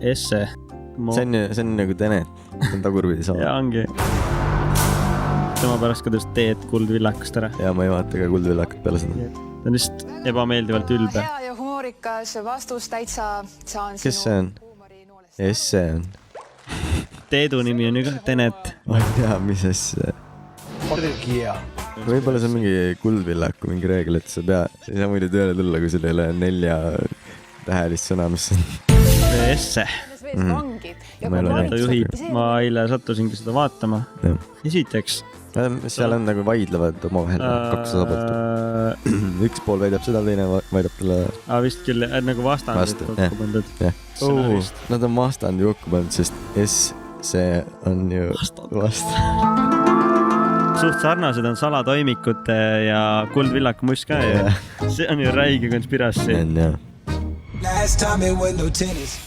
esse. See on nagu Tenet. See on tagurpidi sama. Ja ongi. Tema pärast ka tõst teed Kuldvillakust ära. Ja ma ei vaata ka Kuldvillakut peale seda. Ta on just ebameeldivalt ülbe. Hea ja humoorikas vastus täitsa saan Kes see on? Esse on. Teedu nimi on ju ka Tenet. Ma ei tea, mis asja. Võib-olla see on mingi Kuldvillaku mingi reegel, et sa ei saa muidu tööle tulla, kui sul ei ole 4 tähelist sõna, mis on. Esse. Ta juhib. Ma eile sattusingi seda vaatama. Esiteks. Seal on nagu vaidlevad oma vahel 2 osapoolt. Üks pool väidab seda, teine väidab talle. Vist küll, nagu vastandid kokku pandud. Nad on vastandi kokku pandud, sest see on ju vastand. Suht sarnased on salatoimikute ja Kuldvillaku must ka. See on ju räige konspirassi. Last time it was no tennis.